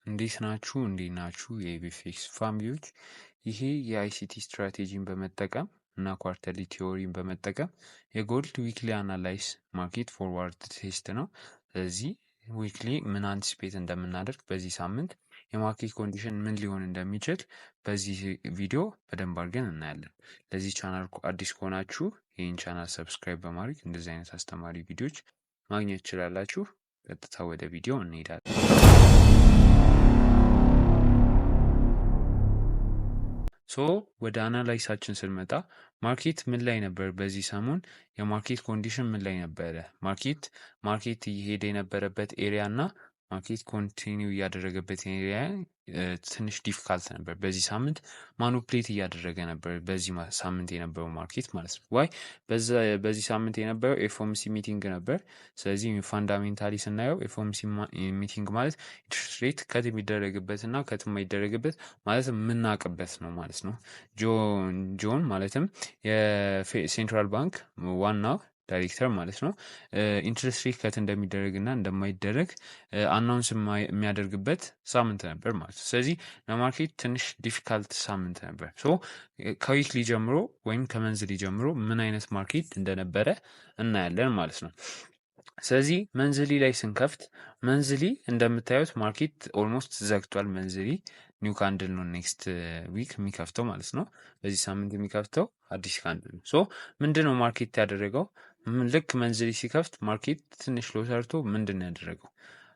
እንዴት ናችሁ የቪፊክስ ፋሚሊዎች? ይሄ የአይሲቲ ስትራቴጂን በመጠቀም እና ኳርተርሊ ቲዮሪን በመጠቀም የጎልድ ዊክሊ አናላይስ ማርኬት ፎርዋርድ ቴስት ነው። ስለዚህ ዊክሊ ምን አንቲስፔት እንደምናደርግ በዚህ ሳምንት የማርኬት ኮንዲሽን ምን ሊሆን እንደሚችል በዚህ ቪዲዮ በደንብ አድርገን እናያለን። ለዚህ ቻናል አዲስ ከሆናችሁ ይህን ቻናል ሰብስክራይብ በማድረግ እንደዚህ አይነት አስተማሪ ቪዲዮዎች ማግኘት ትችላላችሁ። ቀጥታ ወደ ቪዲዮ እንሄዳለን። ወደ አናላይሳችን ስንመጣ ማርኬት ምን ላይ ነበር? በዚህ ሰሞን የማርኬት ኮንዲሽን ምን ላይ ነበረ? ማርኬት እየሄደ የነበረበት ኤሪያ እና ማርኬት ኮንቲኒው እያደረገበት ኤሪያ ትንሽ ዲፊካልት ነበር። በዚህ ሳምንት ማኑፕሌት እያደረገ ነበር። በዚህ ሳምንት የነበረው ማርኬት ማለት ነው። ዋይ በዚህ ሳምንት የነበረው ኤፍኦኤምሲ ሚቲንግ ነበር። ስለዚህ ፋንዳሜንታሊ ስናየው ኤፍኦኤምሲ ሚቲንግ ማለት ኢንትረስት ሬት ከት የሚደረግበት እና ከት የማይደረግበት ማለት የምናውቅበት ነው ማለት ነው። ጆን ማለትም የሴንትራል ባንክ ዋናው ዳይሬክተር ማለት ነው ኢንትረስት ሬት ከት እንደሚደረግ እና እንደማይደረግ አናውንስ የሚያደርግበት ሳምንት ነበር ማለት ነው። ስለዚህ ለማርኬት ትንሽ ዲፊካልት ሳምንት ነበር። ከዊክሊ ጀምሮ ወይም ከመንዝሊ ጀምሮ ምን አይነት ማርኬት እንደነበረ እናያለን ማለት ነው። ስለዚህ መንዝሊ ላይ ስንከፍት መንዝሊ እንደምታዩት ማርኬት ኦልሞስት ዘግቷል። መንዝሊ ኒው ካንድል ነው ኔክስት ዊክ የሚከፍተው ማለት ነው። በዚህ ሳምንት የሚከፍተው አዲስ ካንድል ነው። ምንድን ነው ማርኬት ያደረገው? ልክ መንዝሊ ሲከፍት ማርኬት ትንሽ ሎ ሰርቶ ምንድን ነው ያደረገው?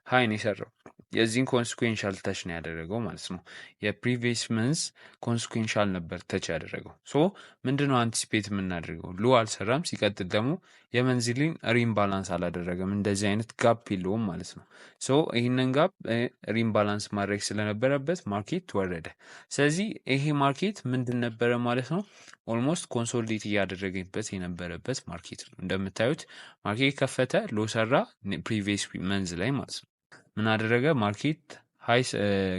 ሀይ ነው የሰራው። የዚህን ኮንስኩዌንሻል ተች ነው ያደረገው ማለት ነው። የፕሪቪየስ መንዝ ኮንስኩዌንሻል ነበር ተች ያደረገው። ምንድን ነው አንቲስፔት የምናደርገው? ሎ አልሰራም። ሲቀጥል ደግሞ የመንዝሊን ሪምባላንስ አላደረገም። እንደዚህ አይነት ጋፕ የለውም ማለት ነው። ይህንን ጋፕ ሪምባላንስ ማድረግ ስለነበረበት ማርኬት ወረደ። ስለዚህ ይሄ ማርኬት ምንድን ነበረ ማለት ነው? ኦልሞስት ኮንሶሊዴት እያደረገበት የነበረበት ማርኬት ነው። እንደምታዩት ማርኬት ከፈተ፣ ሎ ሰራ ፕሪቪየስ መንዝ ላይ ማለት ነው። ምን አደረገ? ማርኬት ሃይ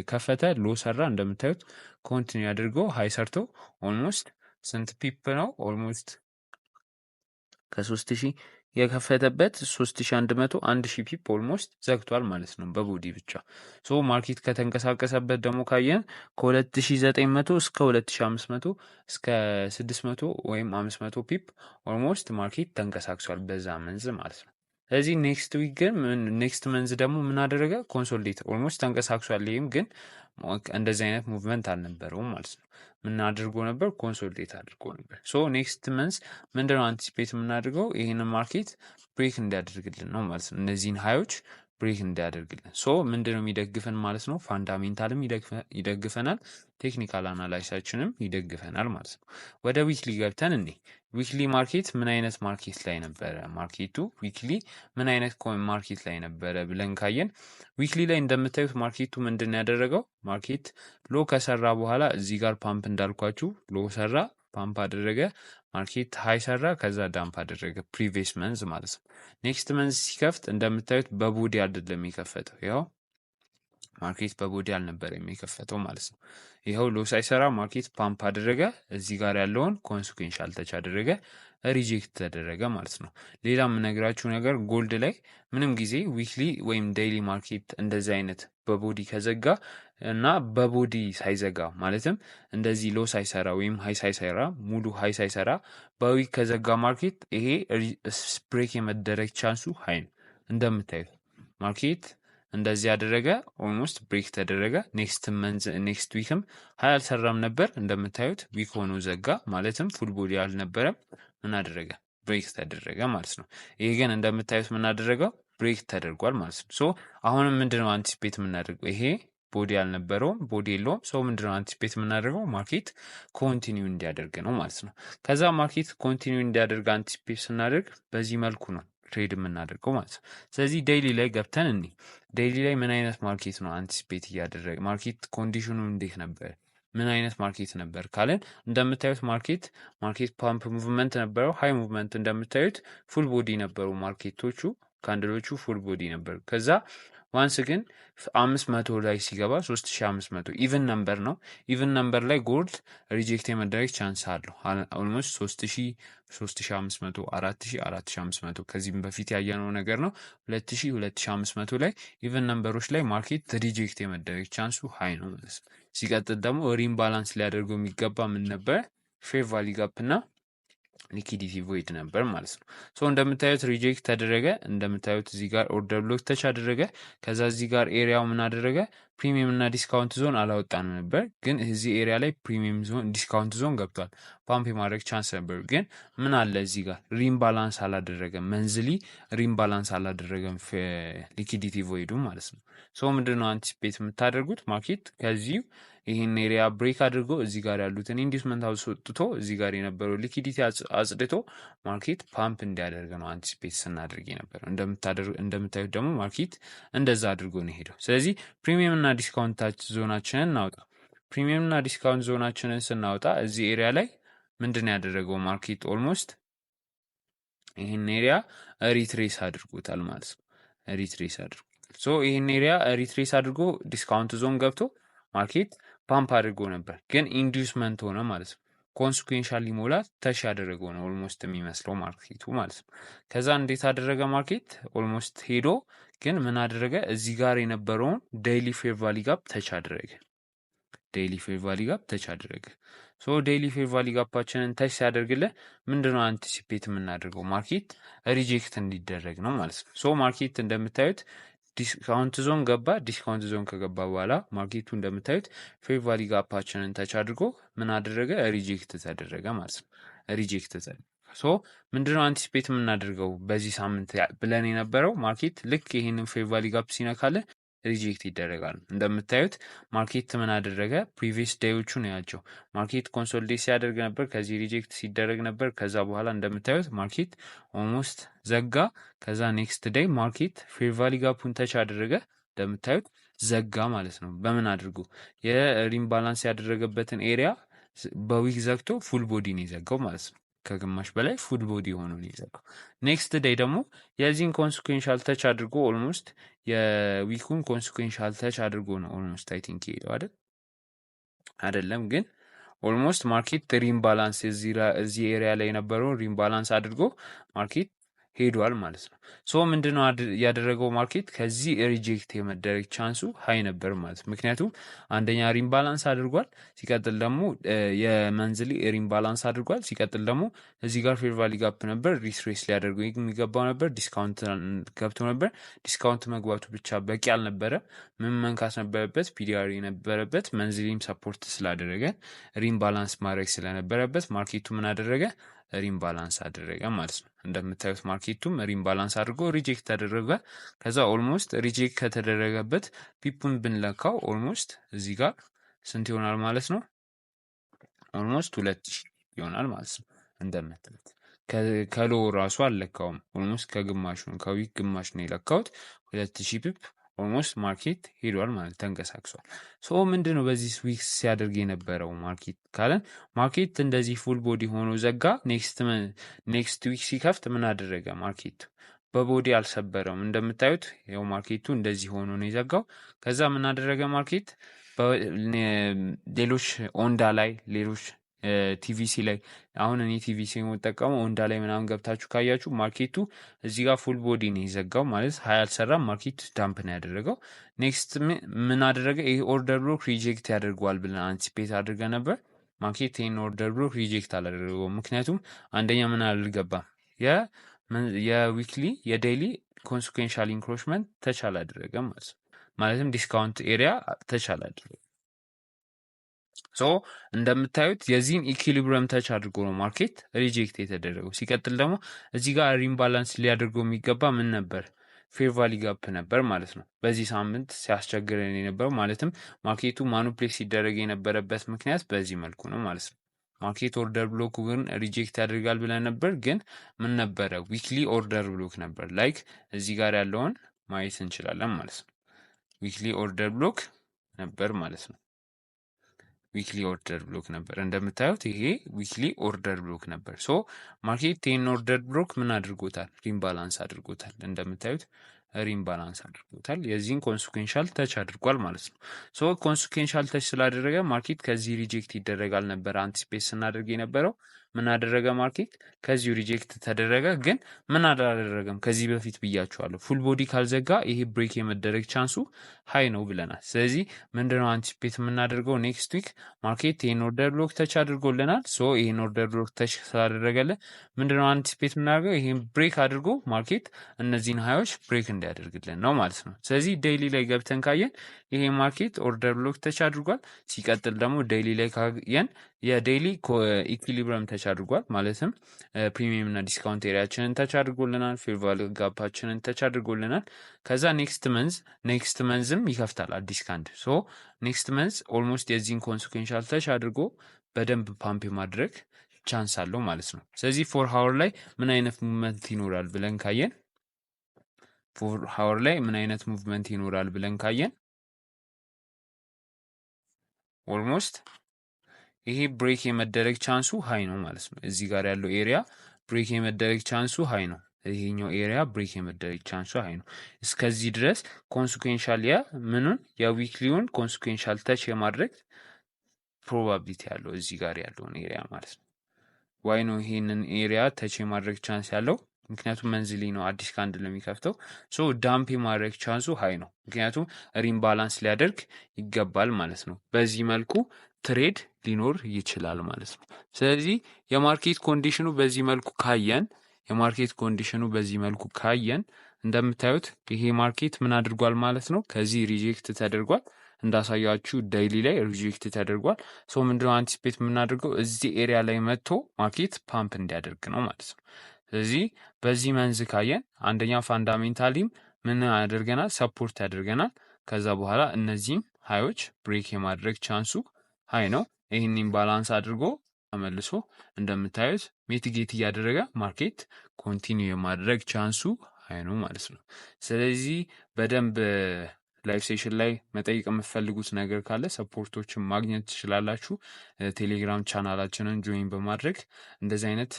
ከፈተ፣ ሎ ሰራ። እንደምታዩት ኮንቲኒ አድርጎ ሃይ ሰርቶ ኦልሞስት ስንት ፒፕ ነው? ኦልሞስት ከ3000 የከፈተበት 3100 1000 ፒፕ ኦልሞስት ዘግቷል ማለት ነው በቦዲ ብቻ። ማርኬት ከተንቀሳቀሰበት ደግሞ ካየን ከ2900 እስከ 2500 እስከ 600 ወይም 500 ፒፕ ኦልሞስት ማርኬት ተንቀሳቅሷል በዛ መንዝ ማለት ነው። ስለዚህ ኔክስት ዊክ ግን ኔክስት መንዝ ደግሞ ምን አደረገ? ኮንሶሊዴት ኦልሞስት ተንቀሳቅሷል። ይህም ግን እንደዚህ አይነት ሙቭመንት አልነበረውም ማለት ነው። ምን አድርጎ ነበር? ኮንሶሊዴት አድርጎ ነበር። ኔክስት መንዝ ምንድነው አንቲሲፔት የምናደርገው? ይህንን ማርኬት ብሬክ እንዲያደርግልን ነው ማለት ነው። እነዚህን ሀዮች ብሬክ እንዲያደርግልን ምንድነው የሚደግፈን ማለት ነው? ፋንዳሜንታልም ይደግፈናል፣ ቴክኒካል አናላይሳችንም ይደግፈናል ማለት ነው። ወደ ዊክሊ ገብተን እኔ ዊክሊ ማርኬት ምን አይነት ማርኬት ላይ ነበረ? ማርኬቱ ዊክሊ ምን አይነት ማርኬት ላይ ነበረ ብለን ካየን ዊክሊ ላይ እንደምታዩት ማርኬቱ ምንድን ያደረገው? ማርኬት ሎ ከሰራ በኋላ እዚህ ጋር ፓምፕ እንዳልኳችሁ ሎ ሰራ፣ ፓምፕ አደረገ፣ ማርኬት ሃይ ሰራ፣ ከዛ ዳምፕ አደረገ። ፕሪቪየስ መንዝ ማለት ነው። ኔክስት መንዝ ሲከፍት እንደምታዩት በቦዲ አይደለም የከፈተው። ያው ማርኬት በቦዲ አልነበረም የከፈተው ማለት ነው። ይኸው ሎ ሳይሰራ ማርኬት ፓምፕ አደረገ፣ እዚህ ጋር ያለውን ኮንስኩዌንሻል ተች አደረገ፣ ሪጀክት ተደረገ ማለት ነው። ሌላ የምነግራችሁ ነገር ጎልድ ላይ ምንም ጊዜ ዊክሊ ወይም ዴይሊ ማርኬት እንደዚህ አይነት በቦዲ ከዘጋ እና በቦዲ ሳይዘጋ ማለትም እንደዚህ ሎ ሳይሰራ ወይም ሃይ ሳይሰራ ሙሉ ሃይ ሳይሰራ በዊክ ከዘጋ ማርኬት ይሄ ብሬክ የመደረግ ቻንሱ ሃይ ነው። እንደምታዩት ማርኬት እንደዚህ ያደረገ ኦልሞስት ብሬክ ተደረገ። ኔክስት ዊክም ሃይ አልሰራም ነበር። እንደምታዩት ዊክ ሆኖ ዘጋ ማለትም ፉል ቦዲ አልነበረም። ምን አደረገ? ብሬክ ተደረገ ማለት ነው። ይሄ ግን እንደምታዩት ምን አደረገው? ብሬክ ተደርጓል ማለት ነው። አሁንም ምንድነው አንቲስፔት የምናደርገው? ይሄ ቦዲ አልነበረውም፣ ቦዲ የለውም። ምንድነው አንቲስፔት የምናደርገው? ማርኬት ኮንቲኒው እንዲያደርግ ነው ማለት ነው። ከዛ ማርኬት ኮንቲኒው እንዲያደርግ አንቲስፔት ስናደርግ በዚህ መልኩ ነው ትሬድ የምናደርገው ማለት ነው። ስለዚህ ዴይሊ ላይ ገብተን እኔ ዴይሊ ላይ ምን አይነት ማርኬት ነው አንቲስፔት እያደረገ? ማርኬት ኮንዲሽኑ እንዴት ነበር? ምን አይነት ማርኬት ነበር ካለን እንደምታዩት ማርኬት ፓምፕ ሙቭመንት ነበረው፣ ሃይ ሙቭመንት። እንደምታዩት ፉል ቦዲ ነበሩ ማርኬቶቹ ካንድሎቹ ፉል ቦዲ ነበር። ከዛ ዋንስ ግን 500 ላይ ሲገባ 3500 ኢቭን ነምበር ነው። ኢቭን ነምበር ላይ ጎልድ ሪጀክት የመደረግ ቻንስ አለው። ኦልሞስት 3000፣ 3500፣ 4000፣ 4500 ከዚህም በፊት ያየነው ነገር ነው። 2000፣ 2500 ላይ ኢቭን ነምበሮች ላይ ማርኬት ሪጀክት የመደረግ ቻንሱ ሃይ ነው ማለት ነው። ሲቀጥል ደግሞ ሪም ባላንስ ሊያደርገው የሚገባ ምን ነበር? ፌር ቫሊ ጋፕ እና ሊኪዲቲ ቮይድ ነበር ማለት ነው። ሶ እንደምታዩት ሪጀክት ተደረገ። እንደምታዩት እዚህ ጋር ኦርደር ብሎክ ተች አደረገ። ከዛ እዚህ ጋር ኤሪያው ምን አደረገ? ፕሪሚየም እና ዲስካውንት ዞን አላወጣንም ነበር፣ ግን እዚህ ኤሪያ ላይ ፕሪሚየም ዞን፣ ዲስካውንት ዞን ገብቷል። ፓምፕ የማድረግ ቻንስ ነበር፣ ግን ምን አለ እዚህ ጋር ሪም ባላንስ አላደረገም። መንዝሊ ሪም ባላንስ አላደረገም ሊኪዲቲ ቮይዱ ማለት ነው። ሶ ምንድነው አንቲሲፔት የምታደርጉት? ማርኬት ከዚሁ ይህን ኤሪያ ብሬክ አድርጎ እዚህ ጋር ያሉትን ኢንዲስመንት አስወጥቶ እዚህ ጋር የነበረው ሊኪዲቲ አጽድቶ ማርኬት ፓምፕ እንዲያደርግ ነው አንቲሲፔት ስናደርግ የነበረው። እንደምታዩት ደግሞ ማርኬት እንደዛ አድርጎ ነው ሄደው። ስለዚህ ፕሪሚየም እና ዲስካውንት ዞናችንን እናውጣ። ፕሪሚየም እና ዲስካውንት ዞናችንን ስናወጣ እዚህ ኤሪያ ላይ ምንድን ያደረገው ማርኬት ኦልሞስት ይህን ኤሪያ ሪትሬስ አድርጎታል ማለት ነው። ሪትሬስ አድርጎታል። ሶ ይህን ኤሪያ ሪትሬስ አድርጎ ዲስካውንት ዞን ገብቶ ማርኬት ፓምፕ አድርጎ ነበር፣ ግን ኢንዱስመንት ሆነ ማለት ነው። ኮንስኩዌንሻል ሊሞላ ተሽ ያደረገው ነው ኦልሞስት የሚመስለው ማርኬቱ ማለት ነው። ከዛ እንዴት አደረገ ማርኬት? ኦልሞስት ሄዶ ግን ምን አደረገ? እዚህ ጋር የነበረውን ዴይሊ ፌር ቫሊ ጋፕ ተች አደረገ። ዴይሊ ፌር ቫሊ ጋፕ ተች አደረገ። ሶ ዴይሊ ፌር ቫሊ ጋፓችንን ተች ሲያደርግልን ምንድነው አንቲሲፔት የምናደርገው? ማርኬት ሪጀክት እንዲደረግ ነው ማለት ነው። ሶ ማርኬት እንደምታዩት ዲስካውንት ዞን ገባ። ዲስካውንት ዞን ከገባ በኋላ ማርኬቱ እንደምታዩት ፌር ቫሊ ጋፓችንን ተች አድርጎ ምን አደረገ? ሪጀክት ተደረገ ማለት ነው። ሪጀክት ተደረገ። ሶ ምንድነው አንቲሲፔት የምናደርገው በዚህ ሳምንት ብለን የነበረው? ማርኬት ልክ ይህንን ፌር ቫሊ ጋፕ ሲነካልን ሪጀክት ይደረጋል። እንደምታዩት ማርኬት ምን አደረገ? ፕሪቪየስ ዴዮቹ ነው ያቸው። ማርኬት ኮንሶሊዴት ሲያደርግ ነበር፣ ከዚህ ሪጀክት ሲደረግ ነበር። ከዛ በኋላ እንደምታዩት ማርኬት ኦልሞስት ዘጋ። ከዛ ኔክስት ዴይ ማርኬት ፌር ቫሊ ጋፑን ተች አደረገ። እንደምታዩት ዘጋ ማለት ነው። በምን አድርጎ? የሪም ባላንስ ያደረገበትን ኤሪያ በዊክ ዘግቶ ፉል ቦዲ ነው የዘጋው ማለት ነው። ከግማሽ በላይ ፉል ቦዲ ሆኖ ነው የዘጋው። ኔክስት ዴይ ደግሞ የዚህን ኮንስኩዌንሻል ተች አድርጎ ኦልሞስት የዊኩን ኮንስኩዌንሻል ተች አድርጎ ነው ኦልሞስት አይ ቲንክ ሄደው አይደለም፣ ግን ኦልሞስት ማርኬት ሪም ባላንስ እዚህ ኤሪያ ላይ የነበረውን ሪም ባላንስ አድርጎ ማርኬት ሄዷል ማለት ነው። ሶ ምንድነው ያደረገው ማርኬት? ከዚህ ሪጀክት የመደረግ ቻንሱ ሀይ ነበር ማለት ነው። ምክንያቱም አንደኛ ሪም ባላንስ አድርጓል፣ ሲቀጥል ደግሞ የመንዝሊ ሪም ባላንስ አድርጓል፣ ሲቀጥል ደግሞ እዚህ ጋር ፌር ቫሊ ጋፕ ነበር፣ ሪትሬስ ሊያደርገው የሚገባው ነበር፣ ዲስካውንት ገብቶ ነበር። ዲስካውንት መግባቱ ብቻ በቂ አልነበረ፣ ምን መንካት ነበረበት? ፒዲአር የነበረበት መንዝሊም ሰፖርት ስላደረገ ሪም ባላንስ ማድረግ ስለነበረበት ማርኬቱ ምን አደረገ? ሪም ባላንስ አደረገ ማለት ነው። እንደምታዩት ማርኬቱም ሪም ባላንስ አድርጎ ሪጀክት ተደረገ። ከዛ ኦልሞስት ሪጀክት ከተደረገበት ፒፑን ብንለካው ኦልሞስት እዚህ ጋር ስንት ይሆናል ማለት ነው? ኦልሞስት 2000 ይሆናል ማለት ነው። እንደምታዩት ከሎ ራሱ አልለካውም። ኦልሞስት ከግማሽ ነው፣ ከዊክ ግማሽ ነው የለካሁት። 2000 ፒፕ ኦልሞስት ማርኬት ሄዷል ማለት ተንቀሳቅሷል። ሶ ምንድነው በዚህ ዊክ ሲያደርግ የነበረው ማርኬት ካለን ማርኬት እንደዚህ ፉል ቦዲ ሆኖ ዘጋ። ኔክስት ዊክ ሲከፍት ምን አደረገ? ማርኬቱ በቦዲ አልሰበረውም። እንደምታዩት ያው ማርኬቱ እንደዚህ ሆኖ ነው የዘጋው። ከዛ ምን አደረገ ማርኬት? ሌሎች ኦንዳ ላይ ሌሎች ቲቪሲ ላይ አሁን እኔ ቲቪሲ የምጠቀመው ኦንዳ ላይ ምናምን ገብታችሁ ካያችሁ ማርኬቱ እዚህ ጋር ፉል ቦዲ ነው የዘጋው ማለት ሀይ አልሰራም። ማርኬት ዳምፕ ነው ያደረገው። ኔክስት ምን አደረገ? ይሄ ኦርደር ብሎክ ሪጀክት ያደርገዋል ብለን አንቲሲፔት አድርገ ነበር። ማርኬት ይህን ኦርደር ብሎክ ሪጀክት አላደረገው። ምክንያቱም አንደኛ ምን አልገባም፣ የዊክሊ የዴይሊ ኮንስኩዌንሻል ኢንክሮችመንት ተች አላደረገም ማለት ነው። ማለትም ዲስካውንት ኤሪያ ተች አላደረገም። ሶ እንደምታዩት የዚህን ኢኩሊብሪየም ተች አድርጎ ነው ማርኬት ሪጀክት የተደረገው። ሲቀጥል ደግሞ እዚህ ጋር ሪም ባላንስ ሊያደርገው የሚገባ ምን ነበር? ፌር ቫሊ ጋፕ ነበር ማለት ነው። በዚህ ሳምንት ሲያስቸግረን የነበረው ማለትም ማርኬቱ ማኑፕሌት ሲደረግ የነበረበት ምክንያት በዚህ መልኩ ነው ማለት ነው። ማርኬት ኦርደር ብሎክ ግን ሪጀክት ያደርጋል ብለን ነበር፣ ግን ምን ነበረ? ዊክሊ ኦርደር ብሎክ ነበር። ላይክ እዚህ ጋር ያለውን ማየት እንችላለን ማለት ነው። ዊክሊ ኦርደር ብሎክ ነበር ማለት ነው። ዊክሊ ኦርደር ብሎክ ነበር። እንደምታዩት ይሄ ዊክሊ ኦርደር ብሎክ ነበር። ሶ ማርኬት ይህን ኦርደር ብሎክ ምን አድርጎታል? ሪምባላንስ አድርጎታል። እንደምታዩት ሪምባላንስ አድርጎታል። የዚህን ኮንሲኩዌንሻል ተች አድርጓል ማለት ነው። ሶ ኮንሲኩዌንሻል ተች ስላደረገ ማርኬት ከዚህ ሪጀክት ይደረጋል ነበር አንቲስፔስ ስናደርግ የነበረው። ምን አደረገ ማርኬት? ከዚሁ ሪጀክት ተደረገ። ግን ምን አላደረገም? ከዚህ በፊት ብያችኋለሁ፣ ፉል ቦዲ ካልዘጋ ይሄ ብሬክ የመደረግ ቻንሱ ሀይ ነው ብለናል። ስለዚህ ምንድነው አንቲስፔት የምናደርገው? ኔክስት ዊክ ማርኬት ይህን ኦርደር ብሎክ ተች አድርጎልናል። ሶ ይህን ኦርደር ብሎክ ተች ስላደረገልን ምንድነው አንቲስፔት የምናደርገው? ይህን ብሬክ አድርጎ ማርኬት እነዚህን ሀዮች ብሬክ እንዲያደርግልን ነው ማለት ነው። ስለዚህ ዴይሊ ላይ ገብተን ካየን ይሄ ማርኬት ኦርደር ብሎክ ተች አድርጓል። ሲቀጥል ደግሞ ዴይሊ ላይ ካየን የዴይሊ ኢኩሊብረም ተች አድርጓል። ማለትም ፕሪሚየም እና ዲስካውንት ኤሪያችንን ተች አድርጎልናል። ፌር ቫልዩ ጋፓችንን ተች አድርጎልናል። ከዛ ኔክስት መንዝም ይከፍታል አዲስ ካንድ። ሶ ኔክስት መንዝ ኦልሞስት የዚህን ኮንሲኩዌንሻል ተች አድርጎ በደንብ ፓምፕ የማድረግ ቻንስ አለው ማለት ነው። ስለዚህ 4 ሃወር ላይ ምን አይነት ሙቭመንት ይኖራል ብለን ካየን 4 ሃወር ላይ ምን አይነት ሙቭመንት ይኖራል ብለን ካየን ኦልሞስት ይሄ ብሬክ የመደረግ ቻንሱ ሀይ ነው ማለት ነው። እዚህ ጋር ያለው ኤሪያ ብሬክ የመደረግ ቻንሱ ሀይ ነው። ይሄኛው ኤሪያ ብሬክ የመደረግ ቻንሱ ሀይ ነው። እስከዚህ ድረስ ኮንሲኩዌንሻል ምኑን የዊክሊውን ኮንሲኩዌንሻል ተች የማድረግ ፕሮባቢሊቲ ያለው እዚህ ጋር ያለውን ኤሪያ ማለት ነው። ዋይ ነው ይሄንን ኤሪያ ተች የማድረግ ቻንስ ያለው? ምክንያቱም መንዝሊ ነው አዲስ ካንድ ለሚከፍተው። ሶ ዳምፕ የማድረግ ቻንሱ ሀይ ነው፣ ምክንያቱም ሪምባላንስ ሊያደርግ ይገባል ማለት ነው። በዚህ መልኩ ትሬድ ሊኖር ይችላል ማለት ነው። ስለዚህ የማርኬት ኮንዲሽኑ በዚህ መልኩ ካየን እንደምታዩት ይሄ ማርኬት ምን አድርጓል ማለት ነው? ከዚህ ሪጀክት ተደርጓል። እንዳሳያችሁ ዴይሊ ላይ ሪጀክት ተደርጓል። ሶ ምንድነው አንቲስፔት የምናደርገው? እዚህ ኤሪያ ላይ መጥቶ ማርኬት ፓምፕ እንዲያደርግ ነው ማለት ነው። ስለዚህ በዚህ መንዝ ካየን አንደኛ ፋንዳሜንታሊም ምን ያደርገናል? ሰፖርት ያደርገናል። ከዛ በኋላ እነዚህም ሀዮች ብሬክ የማድረግ ቻንሱ ሀይ ነው። ይህንን ባላንስ አድርጎ ተመልሶ እንደምታዩት ሚቲጌት እያደረገ ማርኬት ኮንቲኒው የማድረግ ቻንሱ ሀይ ነው ማለት ነው። ስለዚህ በደንብ ላይቭ ሴሽን ላይ መጠየቅ የምትፈልጉት ነገር ካለ ሰፖርቶችን ማግኘት ትችላላችሁ። ቴሌግራም ቻናላችንን ጆይን በማድረግ እንደዚህ አይነት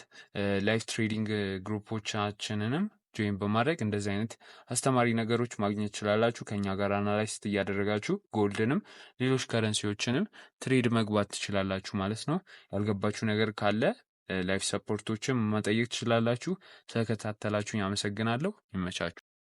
ላይቭ ትሬዲንግ ግሩፖቻችንንም ጆይን በማድረግ እንደዚህ አይነት አስተማሪ ነገሮች ማግኘት ትችላላችሁ። ከኛ ጋር አናላይስት እያደረጋችሁ ጎልድንም ሌሎች ከረንሲዎችንም ትሬድ መግባት ትችላላችሁ ማለት ነው። ያልገባችሁ ነገር ካለ ላይቭ ሰፖርቶችን መጠየቅ ትችላላችሁ። ስለከታተላችሁኝ አመሰግናለሁ። ይመቻችሁ።